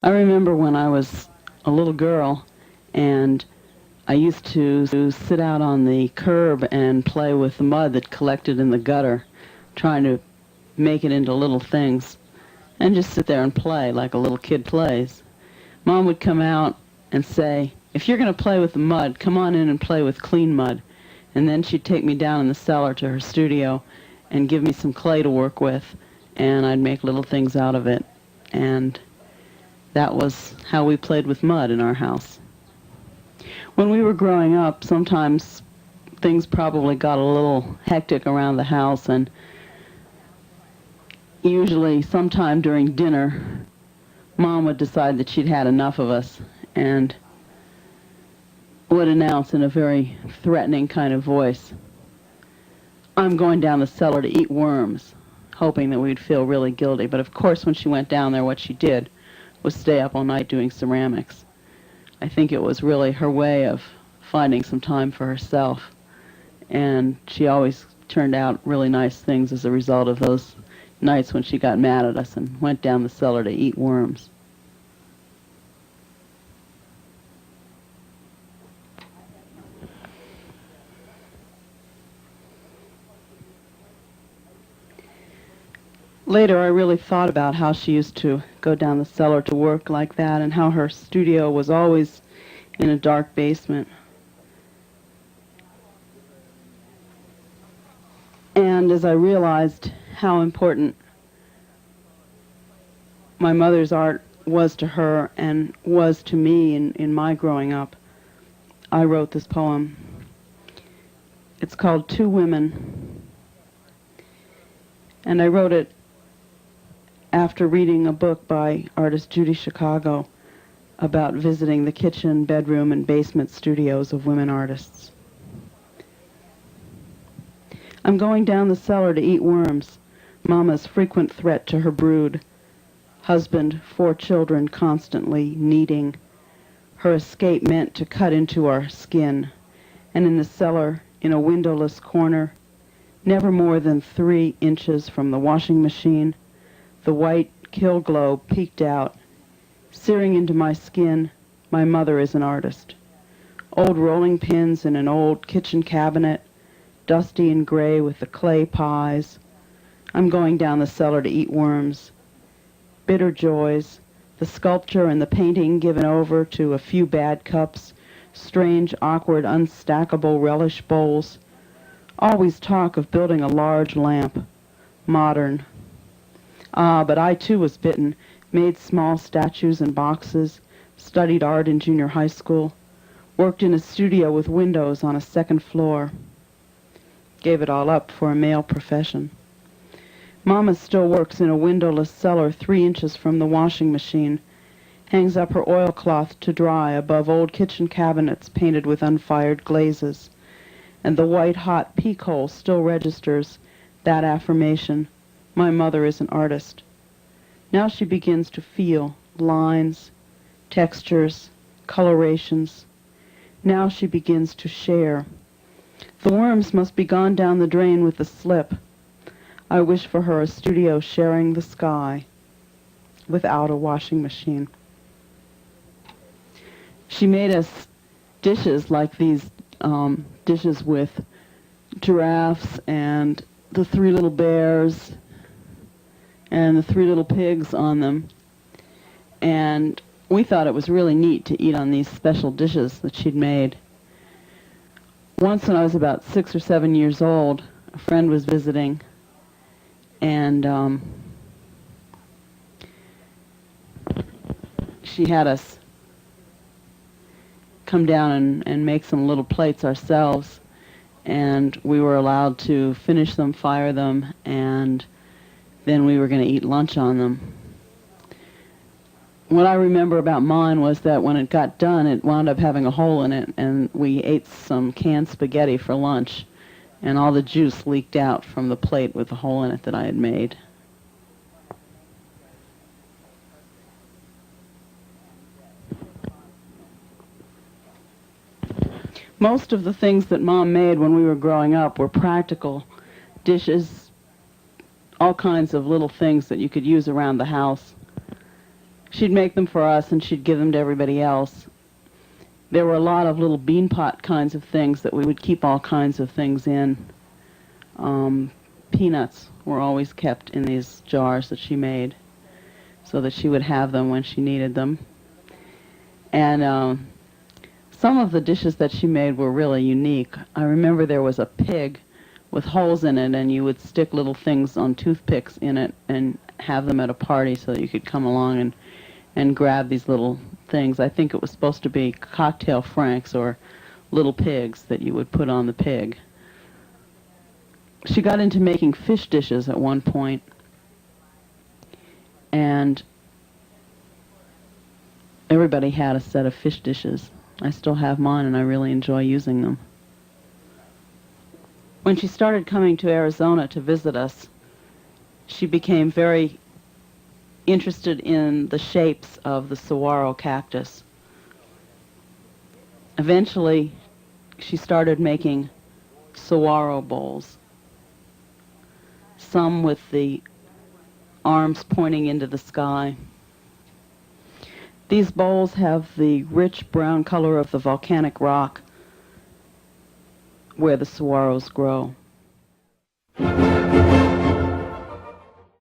I remember when I was a little girl and I used to sit out on the curb and play with the mud that collected in the gutter, trying to make it into little things, and just sit there and play like a little kid plays. Mom would come out and say, "If you're going to play with the mud, come on in and play with clean mud." And then she'd take me down in the cellar to her studio and give me some clay to work with, and I'd make little things out of it. And that was how we played with mud in our house. When we were growing up, sometimes things probably got a little hectic around the house, and usually sometime during dinner, Mom would decide that she'd had enough of us and would announce in a very threatening kind of voice, "I'm going down the cellar to eat worms," hoping that we'd feel really guilty. But of course, when she went down there, what she did was stay up all night doing ceramics. I think it was really her way of finding some time for herself, and she always turned out really nice things as a result of those nights when she got mad at us and went down the cellar to eat worms. Later, I really thought about how she used to go down the cellar to work like that, and how her studio was always in a dark basement. And as I realized how important my mother's art was to her and was to me in my growing up, I wrote this poem. It's called "Two Women," and I wrote it after reading a book by artist Judy Chicago about visiting the kitchen, bedroom, and basement studios of women artists. I'm going down the cellar to eat worms, Mama's frequent threat to her brood. Husband, 4 children constantly kneading. Her escape meant to cut into our skin. And in the cellar, in a windowless corner, never more than 3 inches from the washing machine, the white kill globe peeked out. Searing into my skin, my mother is an artist. Old rolling pins in an old kitchen cabinet, dusty and gray with the clay pies. I'm going down the cellar to eat worms. Bitter joys, the sculpture and the painting given over to a few bad cups, strange, awkward, unstackable relish bowls. Always talk of building a large lamp. Modern. Ah, but I too was bitten, made small statues and boxes, studied art in junior high school, worked in a studio with windows on a 2nd floor. Gave it all up for a male profession. Mama still works in a windowless cellar 3 inches from the washing machine, hangs up her oilcloth to dry above old kitchen cabinets painted with unfired glazes, and the white-hot peak hole still registers that affirmation, "My mother is an artist." Now she begins to feel lines, textures, colorations. Now she begins to share. The worms must be gone down the drain with the slip. I wish for her a studio sharing the sky without a washing machine. She made us dishes like these dishes with giraffes and the 3 little bears and the 3 little pigs on them. And we thought it was really neat to eat on these special dishes that she'd made. Once when I was about 6 or 7 years old, a friend was visiting, and she had us come down and make some little plates ourselves, and we were allowed to finish them, fire them, and then we were going to eat lunch on them. What I remember about mine was that when it got done, it wound up having a hole in it, and we ate some canned spaghetti for lunch, and all the juice leaked out from the plate with the hole in it that I had made. Most of the things that Mom made when we were growing up were practical dishes, all kinds of little things that you could use around the house. She'd make them for us, and she'd give them to everybody else. There were a lot of little bean pot kinds of things that we would keep all kinds of things in. Peanuts were always kept in these jars that she made so that she would have them when she needed them. And some of the dishes that she made were really unique. I remember there was a pig with holes in it, and you would stick little things on toothpicks in it and have them at a party so that you could come along and grab these little things. I think it was supposed to be cocktail franks or little pigs that you would put on the pig. She got into making fish dishes at one point, and everybody had a set of fish dishes. I still have mine, and I really enjoy using them. When she started coming to Arizona to visit us, she became very interested in the shapes of the saguaro cactus. Eventually, she started making saguaro bowls, some with the arms pointing into the sky. These bowls have the rich brown color of the volcanic rock where the saguaros grow.